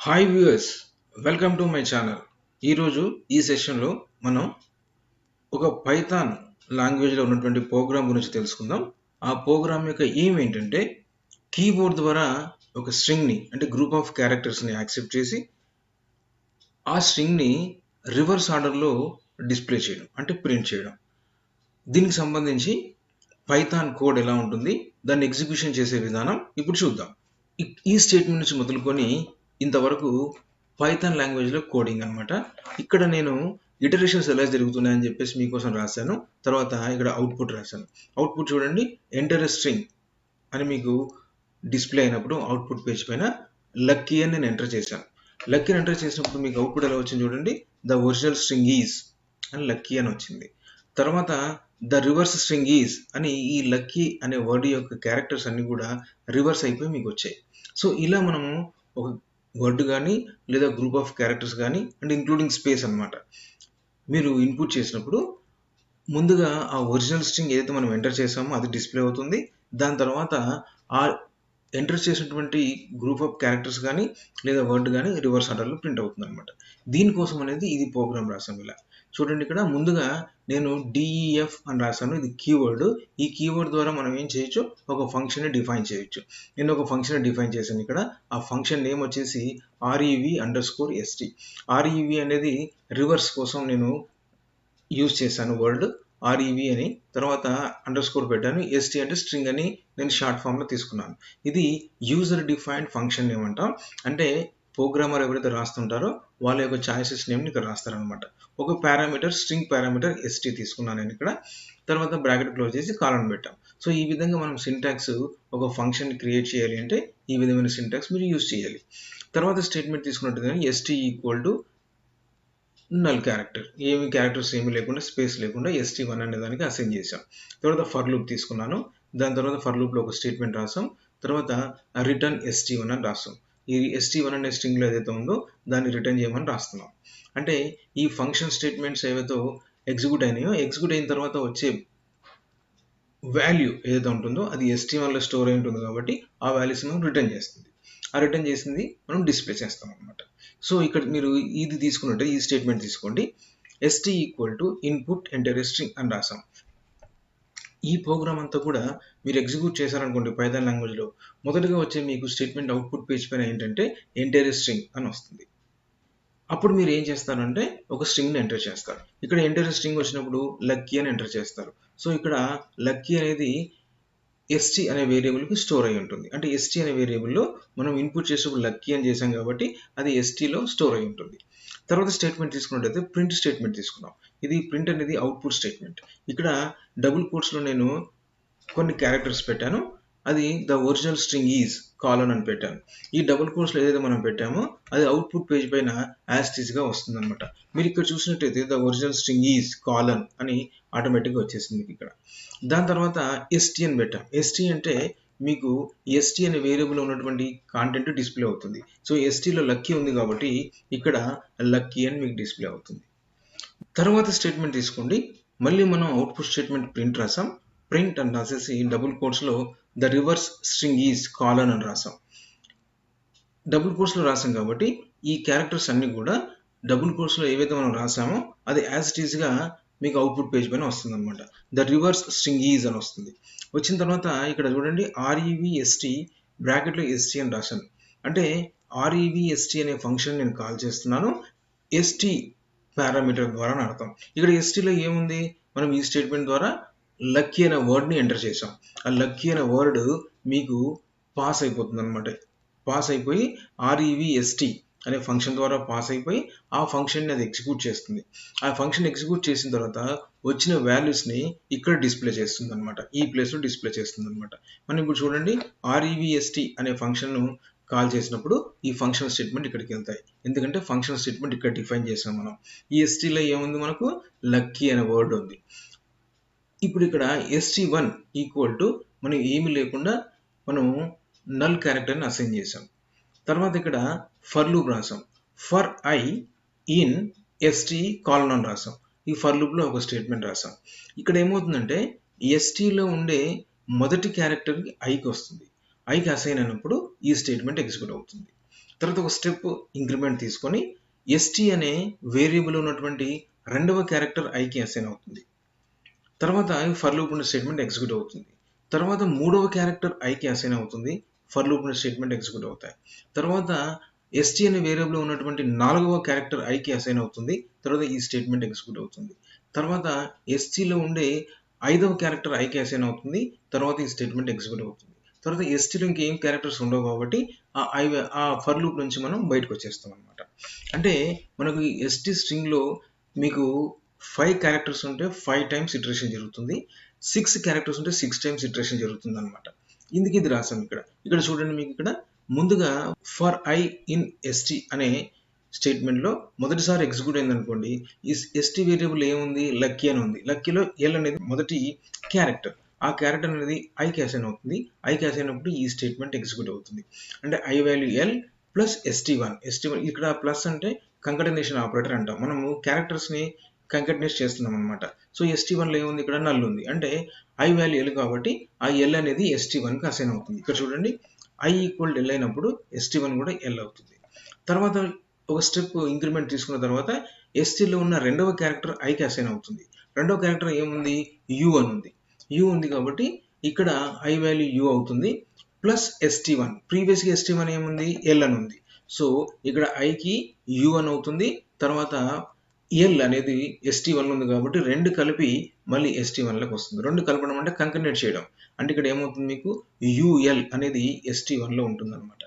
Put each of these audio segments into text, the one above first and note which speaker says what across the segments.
Speaker 1: Hi viewers, welcome to my channel. ఈరోజు ఈ సెషన్లో మనం ఒక పైథాన్ లాంగ్వేజ్లో ఉన్నటువంటి ప్రోగ్రామ్ గురించి తెలుసుకుందాం. ఆ ప్రోగ్రామ్ యొక్క ఎయిమ్ ఏంటంటే కీబోర్డ్ ద్వారా ఒక స్ట్రింగ్ని అంటే గ్రూప్ ఆఫ్ క్యారెక్టర్స్ని యాక్సెప్ట్ చేసి ఆ స్ట్రింగ్ని రివర్స్ ఆర్డర్లో డిస్ప్లే చేయడం అంటే ప్రింట్ చేయడం. దీనికి సంబంధించి పైథాన్ కోడ్ ఎలా ఉంటుంది, దాన్ని ఎగ్జిక్యూషన్ చేసే విధానం ఇప్పుడు చూద్దాం. ఈ స్టేట్మెంట్ నుంచి మొదలుకొని ఇంతవరకు పైథాన్ లాంగ్వేజ్లో కోడింగ్ అనమాట. ఇక్కడ నేను ఇటరేషన్స్ ఎలా జరుగుతున్నాయని చెప్పేసి మీకోసం రాశాను. తర్వాత ఇక్కడ అవుట్పుట్ రాశాను. అవుట్పుట్ చూడండి, ఎంటర్ ఎ స్ట్రింగ్ అని మీకు డిస్ప్లే అయినప్పుడు అవుట్పుట్ పేజ్ పైన లక్కీ అని నేను ఎంటర్ చేశాను. లక్కీ ఎంటర్ చేసినప్పుడు మీకు అవుట్పుట్ ఎలా వచ్చింది చూడండి, ద ఒరిజినల్ స్ట్రింగ్ ఈజ్ అని లక్కీ అని వచ్చింది. తర్వాత ద రివర్స్ స్ట్రింగ్ ఈజ్ అని ఈ లక్కీ అనే వర్డ్ యొక్క క్యారెక్టర్స్ అన్ని కూడా రివర్స్ అయిపోయి మీకు వచ్చాయి. సో ఇలా మనము ఒక వర్డ్ కానీ లేదా గ్రూప్ ఆఫ్ క్యారెక్టర్స్ కానీ అండ్ ఇంక్లూడింగ్ స్పేస్ అనమాట మీరు ఇన్పుట్ చేసినప్పుడు ముందుగా ఆ ఒరిజినల్ స్ట్రింగ్ ఏదైతే మనం ఎంటర్ చేసామో అది డిస్ప్లే అవుతుంది. దాని తర్వాత ఆ ఎంటర్ చేసినటువంటి గ్రూప్ ఆఫ్ క్యారెక్టర్స్ కానీ లేదా వర్డ్ కానీ రివర్స్ ఆర్డర్లో ప్రింట్ అవుతుంది అనమాట. దీనికోసం అనేది ఇది ప్రోగ్రామ్ రాసాము. ఇలా చూడండి, ఇక్కడ ముందుగా నేను డిఈఎఫ్ అని రాశాను. ఇది కీవర్డ్. ఈ కీవర్డ్ ద్వారా మనం ఏం చేయొచ్చు, ఒక ఫంక్షన్ని డిఫైన్ చేయొచ్చు. నేను ఒక ఫంక్షన్ డిఫైన్ చేశాను. ఇక్కడ ఆ ఫంక్షన్ నేమ్ వచ్చేసి rev_st. rev అనేది రివర్స్ కోసం నేను యూజ్ చేశాను వర్డ్ rev అని. తర్వాత అండర్ స్కోర్ పెట్టాను. st అంటే స్ట్రింగ్ అని నేను షార్ట్ ఫామ్లో తీసుకున్నాను. ఇది యూజర్ డిఫైన్డ్ ఫంక్షన్ నేమ్ అంటాం. అంటే ప్రోగ్రామర్ ఎవరైతే రాస్తుంటారో వాళ్ళ యొక్క చాయిసెస్ నేమ్ని ఇక్కడ రాస్తారనమాట. ఒక పారామీటర్ స్ట్రింగ్ పారామీటర్ st తీసుకున్నాను నేను ఇక్కడ. తర్వాత బ్రాకెట్ క్లోజ్ చేసి కాలన్ పెట్టాం. సో ఈ విధంగా మనం సింటాక్స్ ఒక ఫంక్షన్ క్రియేట్ చేయాలి అంటే ఈ విధమైన సింటాక్స్ మీరు యూజ్ చేయాలి. తర్వాత స్టేట్మెంట్ తీసుకున్నట్టుగా st equal to null character, ఏమి క్యారెక్టర్స్ ఏమి లేకుండా స్పేస్ లేకుండా st1 అనే దానికి అసైన్ చేసాం. తర్వాత ఫర్ లూప్ తీసుకున్నాను. దాని తర్వాత ఫర్ లూప్లో ఒక స్టేట్మెంట్ రాసాం. తర్వాత రిటర్న్ st1 అని రాస్తాం. ఈ st1 అనే స్ట్రింగ్లో ఏదైతే ఉందో దాన్ని రిటర్న్ చేయమని రాస్తున్నాం. అంటే ఈ ఫంక్షన్ స్టేట్మెంట్స్ ఏవైతే ఎగ్జిక్యూట్ అయినాయో, ఎగ్జిక్యూట్ అయిన తర్వాత వచ్చే వాల్యూ ఏదైతే ఉంటుందో అది st1లో స్టోర్ అయి ఉంటుంది కాబట్టి ఆ వాల్యూస్ మనం రిటర్న్ చేస్తుంది. ఆ రిటర్న్ చేసింది మనం డిస్ప్లే చేస్తాం అనమాట. సో ఇక్కడ మీరు ఇది తీసుకున్నట్టే ఈ స్టేట్మెంట్ తీసుకోండి. st equal to input enter string అని రాసాం. ఈ ప్రోగ్రామ్ అంతా కూడా మీరు ఎగ్జిక్యూట్ చేశారనుకోండి పైథాన్ లాంగ్వేజ్లో, మొదటగా వచ్చే మీకు స్టేట్మెంట్ అవుట్పుట్ పేజ్ పైన ఏంటంటే ఎంటర్ స్ట్రింగ్ అని వస్తుంది. అప్పుడు మీరు ఏం చేస్తారంటే ఒక స్ట్రింగ్ని ఎంటర్ చేస్తారు. ఇక్కడ ఎంటర్ స్ట్రింగ్ వచ్చినప్పుడు లక్కీ అని ఎంటర్ చేస్తారు. సో ఇక్కడ లక్కీ అనేది st అనే వేరియబుల్కి స్టోర్ అయి ఉంటుంది. అంటే st అనే వేరియబుల్లో మనం ఇన్పుట్ చేసేప్పుడు లక్కీ అని చేసాం కాబట్టి అది stలో స్టోర్ అయి ఉంటుంది. తర్వాత స్టేట్మెంట్ తీసుకున్నట్టయితే ప్రింట్ స్టేట్మెంట్ తీసుకున్నాం. ఇది ప్రింట్ అనేది అవుట్పుట్ స్టేట్మెంట్. ఇక్కడ డబుల్ కోట్స్లో నేను కొన్ని క్యారెక్టర్స్ పెట్టాను. అది the original string is colon అని పెట్టాను. ఈ డబుల్ కోట్స్లో ఏదైతే మనం పెట్టామో అది అవుట్పుట్ పేజ్ పైన యాస్టీస్గా వస్తుంది అనమాట. మీరు ఇక్కడ చూసినట్టయితే the original string is colon అని ఆటోమేటిక్గా వచ్చేసింది ఇక్కడ. దాని తర్వాత st అని పెట్టాం. st అంటే మీకు st అనే వేరియబుల్ ఉన్నటువంటి కాంటెంట్ డిస్ప్లే అవుతుంది. సో stలో లక్కీ ఉంది కాబట్టి ఇక్కడ లక్కీ అని మీకు డిస్ప్లే అవుతుంది. తర్వాత స్టేట్మెంట్ తీసుకోండి. మళ్ళీ మనం అవుట్పుట్ స్టేట్మెంట్ ప్రింట్ రాసాం. ప్రింట్ అని రాసేసి డబుల్ కోట్స్లో the reverse string is colon అని రాసాం. డబుల్ కోట్స్లో రాసాం కాబట్టి ఈ క్యారెక్టర్స్ అన్ని కూడా డబుల్ కోట్స్లో ఏవైతే మనం రాసామో అది యాజ్ ఇట్ ఈస్గా మీకు అవుట్పుట్ పేజ్ పైన వస్తుంది అనమాట. ద రివర్స్ స్ట్రింగ్ ఈజ్ అని వస్తుంది. వచ్చిన తర్వాత ఇక్కడ చూడండి revst బ్రాకెట్లో st అని రాశాను. అంటే revst అనే ఫంక్షన్ నేను కాల్ చేస్తున్నాను st పారామీటర్ ద్వారా అర్థం. ఇక్కడ stలో ఏముంది, మనం ఈ స్టేట్మెంట్ ద్వారా లక్కీ అనే వర్డ్ని ఎంటర్ చేసాం. ఆ లక్కీ అనే వర్డ్ మీకు పాస్ అయిపోతుంది అనమాట. పాస్ అయిపోయి revst అనే ఫంక్షన్ ద్వారా పాస్ అయిపోయి ఆ ఫంక్షన్ని అది ఎగ్జిక్యూట్ చేస్తుంది. ఆ ఫంక్షన్ ఎగ్జిక్యూట్ చేసిన తర్వాత వచ్చిన వాల్యూస్ని ఇక్కడ డిస్ప్లే చేస్తుంది అనమాట. ఈ ప్లేస్లో డిస్ప్లే చేస్తుంది అనమాట. మనం ఇప్పుడు చూడండి revst అనే ఫంక్షన్ను కాల్ చేసినప్పుడు ఈ ఫంక్షన్ స్టేట్మెంట్ ఇక్కడికి వెళ్తాయి. ఎందుకంటే ఫంక్షన్ స్టేట్మెంట్ ఇక్కడ డిఫైన్ చేసాం మనం. ఈ stలో ఏముంది, మనకు లక్కీ అనే వర్డ్ ఉంది. ఇప్పుడు ఇక్కడ st1 ఈక్వల్ టు మనం ఏమి లేకుండా మనము నల్ క్యారెక్టర్ని అసైన్ చేసాం. తర్వాత ఇక్కడ ఫర్ లూప్ రాసాం. For i in st colon అని రాసాం. ఈ ఫర్ లూప్లో ఒక స్టేట్మెంట్ రాసాం. ఇక్కడ ఏమవుతుందంటే stలో ఉండే మొదటి క్యారెక్టర్కి iకి వస్తుంది. iకి అసైన్ అయినప్పుడు ఈ స్టేట్మెంట్ ఎగ్జిక్యూట్ అవుతుంది. తర్వాత ఒక స్టెప్ ఇంక్రిమెంట్ తీసుకొని ఎస్టీ అనే వేరియబుల్ ఉన్నటువంటి రెండవ క్యారెక్టర్ ఐకి అసైన్ అవుతుంది. తర్వాత ఫర్ లూప్ ఉన్న స్టేట్మెంట్ ఎగ్జిక్యూట్ అవుతుంది. తర్వాత మూడవ క్యారెక్టర్ ఐకి అసైన్ అవుతుంది. ఫర్ లూప్ ఉన్న స్టేట్మెంట్ ఎగ్జిక్యూట్ అవుతాయి. తర్వాత ఎస్టీ అనే వేరియబుల్ ఉన్నటువంటి నాలుగవ క్యారెక్టర్ ఐకి అసైన్ అవుతుంది. తర్వాత ఈ స్టేట్మెంట్ ఎగ్జిక్యూట్ అవుతుంది. తర్వాత ఎస్టీలో ఉండే ఐదవ క్యారెక్టర్ ఐకి అసైన్ అవుతుంది. తర్వాత ఈ స్టేట్మెంట్ ఎగ్జిక్యూట్ అవుతుంది. తర్వాత ఎస్టీలో ఇంకేం క్యారెక్టర్స్ ఉండవు కాబట్టి ఆ ఫర్ లూప్ నుంచి మనం బయటకు వచ్చేస్తాం అనమాట. అంటే మనకు ఎస్టీ స్ట్రింగ్లో మీకు 5 క్యారెక్టర్స్ ఉంటే 5 టైమ్స్ ఇటరేషన్ జరుగుతుంది. 6 క్యారెక్టర్స్ ఉంటే 6 టైమ్స్ ఇటరేషన్ జరుగుతుంది అనమాట. ఇందుకు ఇది రాసాం ఇక్కడ చూడండి. మీకు ఇక్కడ ముందుగా ఫర్ ఐ ఇన్ ఎస్టీ అనే స్టేట్మెంట్లో మొదటిసారి ఎగ్జిక్యూట్ అయింది అనుకోండి. ఈ ఎస్టీ వేరియబుల్ ఏముంది, లక్కీ అని ఉంది. లక్కీలో ఎల్ అనేది మొదటి క్యారెక్టర్. ఆ క్యారెక్టర్ అనేది ఐకి అసైన్ అవుతుంది. ఐకి అసైన్ అయినప్పుడు ఈ స్టేట్మెంట్ ఎగ్జిక్యూట్ అవుతుంది. అంటే I value L plus ST1 ఇక్కడ ప్లస్ అంటే కంకటినేషన్ ఆపరేటర్ అంటాం. మనము క్యారెక్టర్స్ని కంకటినేట్ చేస్తున్నాం అనమాట. సో ST1లో ఏముంది, ఇక్కడ నల్ ఉంది. అంటే ఐ వాల్యూ ఎల్ కాబట్టి ఆ ఎల్ అనేది ST1కి అసైన్ అవుతుంది. ఇక్కడ చూడండి, ఐ ఈక్వల్ ఎల్ అయినప్పుడు ST1 కూడా ఎల్ అవుతుంది. తర్వాత ఒక స్టెప్ ఇంక్రిమెంట్ తీసుకున్న తర్వాత ఎస్టీలో ఉన్న రెండవ క్యారెక్టర్ ఐకి అసైన్ అవుతుంది. రెండవ క్యారెక్టర్ ఏముంది, యూ అని ఉంది. యూ ఉంది కాబట్టి ఇక్కడ ఐ వాల్యూ యూ అవుతుంది ప్లస్ ST1. ప్రీవియస్గా ST1 ఏముంది, ఎల్ అని ఉంది. సో ఇక్కడ ఐకి యూ అని అవుతుంది. తర్వాత ఎల్ అనేది ST1 ఉంది కాబట్టి రెండు కలిపి మళ్ళీ ST1లోకి వస్తుంది. రెండు కలపడం అంటే కంకనేట్ చేయడం. అంటే ఇక్కడ ఏమవుతుంది, మీకు యూఎల్ అనేది ST1లో ఉంటుంది అనమాట.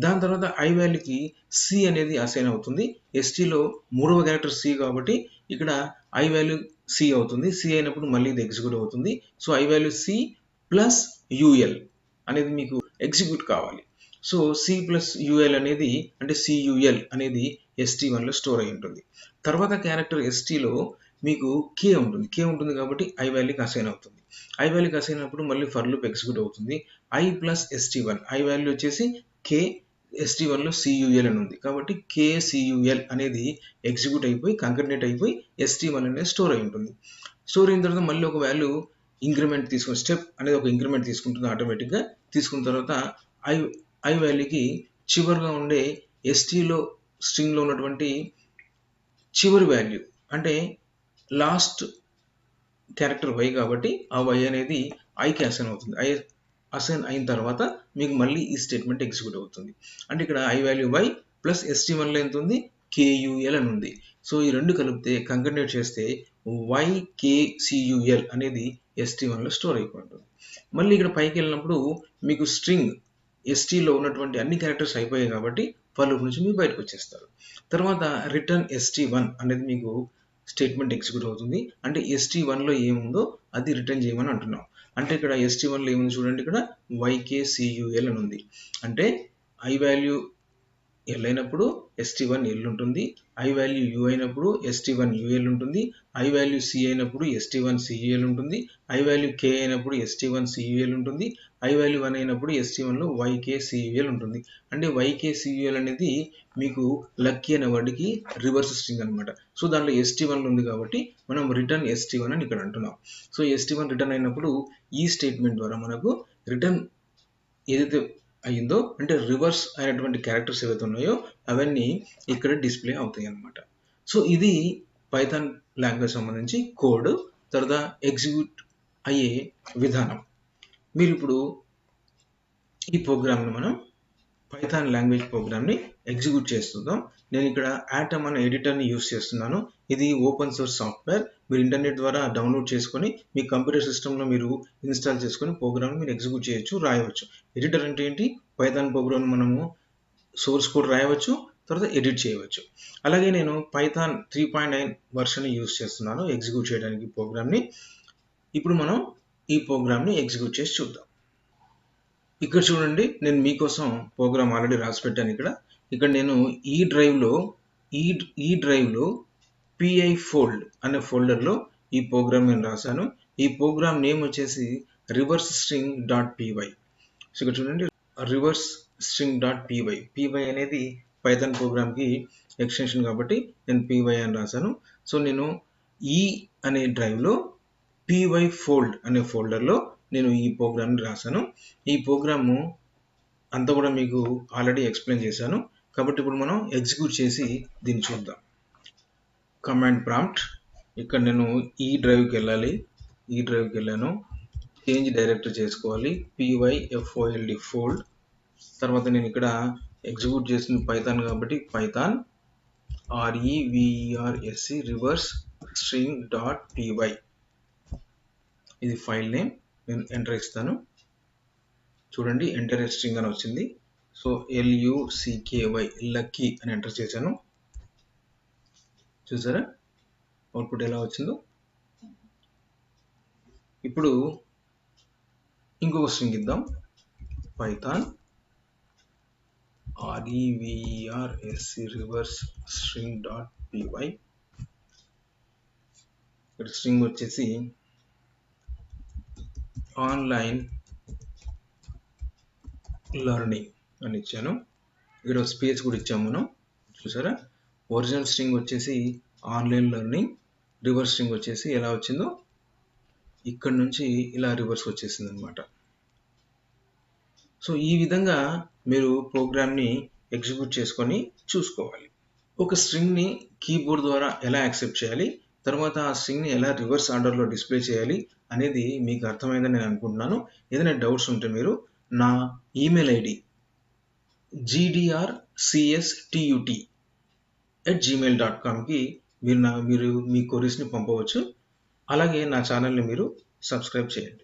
Speaker 1: దాని తర్వాత ఐ వాల్యూకి సి అనేది అసైన్ అవుతుంది. ఎస్టీలో మూడవ క్యారెక్టర్ సి కాబట్టి ఇక్కడ ఐ వాల్యూ సి అవుతుంది. సి అయినప్పుడు మళ్ళీ ఇది ఎగ్జిక్యూట్ అవుతుంది. So I value C plus UL అనేది మీకు ఎగ్జిక్యూట్ కావాలి. సో సి ప్లస్ యూఎల్ అనేది అంటే సియుఎల్ అనేది ST1లో స్టోర్ అయి ఉంటుంది. తర్వాత క్యారెక్టర్ ఎస్టీలో మీకు కే ఉంటుంది కాబట్టి ఐ వాల్యూకి అసైన్ అవుతుంది. ఐ వాల్యూకి అసైన్ అయినప్పుడు మళ్ళీ ఫర్ లూప్ ఎగ్జిక్యూట్ అవుతుంది. I plus ST1 I value వచ్చేసి కే, ST1లో సియుఎల్ అని ఉంది కాబట్టి KCUL అనేది ఎగ్జిక్యూట్ అయిపోయి కంకర్నేట్ అయిపోయి ST1 అనేది స్టోర్ అయి ఉంటుంది. స్టోర్ అయిన తర్వాత మళ్ళీ ఒక వాల్యూ ఇంక్రిమెంట్ తీసుకుని స్టెప్ అనేది ఒక ఇంక్రిమెంట్ తీసుకుంటుంది ఆటోమేటిక్గా. తీసుకున్న తర్వాత ఐ వాల్యూకి చివరిగా ఉండే ఎస్టీలో స్ట్రింగ్లో ఉన్నటువంటి చివరి వాల్యూ అంటే లాస్ట్ క్యారెక్టర్ వై కాబట్టి ఆ వై అనేది ఐకి అసైన్ అవుతుంది. ఐ అసైన్ అయిన తర్వాత మీకు మళ్ళీ ఈ స్టేట్మెంట్ ఎగ్జిక్యూట్ అవుతుంది. అంటే ఇక్కడ ఐ వాల్యూ వై ప్లస్ ST1లో ఎంత ఉంది, KUL అని ఉంది. సో ఈ రెండు కలిపితే కంకర్నేట్ చేస్తే YKCUL అనేది ST1లో స్టోర్ అయిపోతుంది. మళ్ళీ ఇక్కడ పైకి వెళ్ళినప్పుడు మీకు స్ట్రింగ్ ఎస్టీలో ఉన్నటువంటి అన్ని క్యారెక్టర్స్ అయిపోయాయి కాబట్టి ఫర్ లూప్ నుంచి మీరు బయటకు వచ్చేస్తారు. తర్వాత రిటర్న్ ST1 అనేది మీకు స్టేట్మెంట్ ఎగ్జిక్యూట్ అవుతుంది. అంటే ST1లో ఏముందో అది రిటర్న్ చేయమని అంటున్నాం. అంటే ఇక్కడ ST1లో ఏముంది చూడండి, ఇక్కడ YKCUL అని ఉంది. అంటే ఐ వాల్యూ ఎల్ అయినప్పుడు ST1 ఎల్ ఉంటుంది. ఐ వాల్యూ యూ అయినప్పుడు ST1 UL ఉంటుంది. ఐ వాల్యూ సి అయినప్పుడు ST1 CUL ఉంటుంది. ఐ వాల్యూ కే అయినప్పుడు ST1 CUL ఉంటుంది. ఐ వాల్యూ 1 అయినప్పుడు ST1లో YKCUL ఉంటుంది. అంటే YKCUL అనేది మీకు లక్కీ అనే వర్డ్కి రివర్స్ స్ట్రింగ్ అనమాట. సో దాంట్లో ST1 ఉంది కాబట్టి మనం రిటర్న్ ST1 అని ఇక్కడ అంటున్నాం. సో ST1 రిటర్న్ అయినప్పుడు ఈ స్టేట్మెంట్ ద్వారా మనకు రిటర్న్ ఏదైతే అయ్యిందో అంటే రివర్స్ అయినటువంటి క్యారెక్టర్స్ ఏవైతే ఉన్నాయో అవన్నీ ఇక్కడ డిస్ప్లే అవుతాయి అన్నమాట. సో ఇది పైథాన్ లాంగ్వేజ్ సంబంధించి కోడ్. తర్వాత ఎగ్జిక్యూట్ అయ్యే విధానం. మీరు ఇప్పుడు ఈ ప్రోగ్రామ్ని మనం పైథాన్ లాంగ్వేజ్ ప్రోగ్రామ్ని ఎగ్జిక్యూట్ చేస్తున్నాం. నేను ఇక్కడ ఆటమ్ అనే ఎడిటర్ని యూస్ చేస్తున్నాను. ఇది ఓపెన్ సోర్స్ సాఫ్ట్వేర్. మీరు ఇంటర్నెట్ ద్వారా డౌన్లోడ్ చేసుకొని మీ కంప్యూటర్ సిస్టంలో మీరు ఇన్స్టాల్ చేసుకొని ప్రోగ్రామ్ని మీరు ఎగ్జిక్యూట్ చేయొచ్చు, రాయవచ్చు. ఎడిటర్ అంటే ఏంటి, పైథాన్ ప్రోగ్రామ్ మనము సోర్స్ కోడ్ రాయవచ్చు, తర్వాత ఎడిట్ చేయవచ్చు. అలాగే నేను పైథాన్ 3.9 వర్షన్ యూస్ చేస్తున్నాను ఎగ్జిక్యూట్ చేయడానికి ప్రోగ్రామ్ని. ఇప్పుడు మనం ఈ ప్రోగ్రామ్ని ఎగ్జిక్యూట్ చేసి చూద్దాం. ఇక్కడ చూడండి, నేను మీకోసం ప్రోగ్రామ్ ఆల్రెడీ రాసి పెట్టాను. ఇక్కడ నేను ఈ డ్రైవ్లో PI ఫోల్డ్ అనే ఫోల్డర్లో ఈ ప్రోగ్రామ్ నేను రాశాను. ఈ ప్రోగ్రామ్ నేమ్ వచ్చేసి reverse string dot py. So ఇక్కడ చూడండి, reverse string dot py. py అనేది పైథాన్ ప్రోగ్రామ్కి ఎక్స్టెన్షన్ కాబట్టి నేను py అని రాశాను. సో నేను ఈ అనే డ్రైవ్లో PY ఫోల్డ్ అనే ఫోల్డర్లో నేను ఈ ప్రోగ్రామ్ని రాశాను. ఈ ప్రోగ్రాము అంతా కూడా మీకు ఆల్రెడీ ఎక్స్ప్లెయిన్ చేశాను కాబట్టి ఇప్పుడు మనం ఎగ్జిక్యూట్ చేసి దీన్ని చూద్దాం. కమాండ్ ప్రాంప్ట్, ఇక్కడ నేను ఈ డ్రైవ్కి వెళ్ళాను. చేంజ్ డైరెక్టరీ చేసుకోవాలి, pyfold ఫోల్డ్. తర్వాత నేను ఇక్కడ ఎగ్జిక్యూట్ చేసిన పైథాన్ కాబట్టి Python reverse reverse string dot py, ఇది ఫైల్ నేమ్. నేను ఎంటర్ ఇస్తాను. చూడండి, ఎంటర్ స్ట్రింగ్ అని వచ్చింది. సో lucky లక్కీ అని ఎంటర్ చేశాను. చూసారా అవుట్పుట్ ఎలా వచ్చిందో. ఇప్పుడు ఇంకొక స్ట్రింగ్ ఇద్దాం, Python reverse reverse string dot py. ఇక్కడ స్ట్రింగ్ వచ్చేసి ఆన్లైన్ లెర్నింగ్ అని ఇచ్చాను. ఇక్కడ స్పేస్ కూడా ఇచ్చాము మనం. చూసారా, ఒరిజినల్ స్ట్రింగ్ వచ్చేసి ఆన్లైన్ లెర్నింగ్, రివర్స్ స్ట్రింగ్ వచ్చేసి ఎలా వచ్చిందో ఇక్కడ నుంచి ఇలా రివర్స్ వచ్చేసింది అనమాట. సో ఈ విధంగా మీరు ప్రోగ్రామ్ని ఎగ్జిక్యూట్ చేసుకొని చూసుకోవాలి. ఒక స్ట్రింగ్ని కీబోర్డ్ ద్వారా ఎలా యాక్సెప్ట్ చేయాలి, తర్వాత ఆ స్ట్రింగ్ని ఎలా రివర్స్ ఆర్డర్లో డిస్ప్లే చేయాలి అనేది మీకు అర్థమైందని నేను అనుకుంటున్నాను. ఏదైనా డౌట్స్ ఉంటే మీరు నా ఈమెయిల్ ఐడి gdrcstut@gmail.comకి మీరు మీ క్వరీస్ని పంపవచ్చు. అలాగే నా ఛానల్ని మీరు సబ్స్క్రైబ్ చేయండి.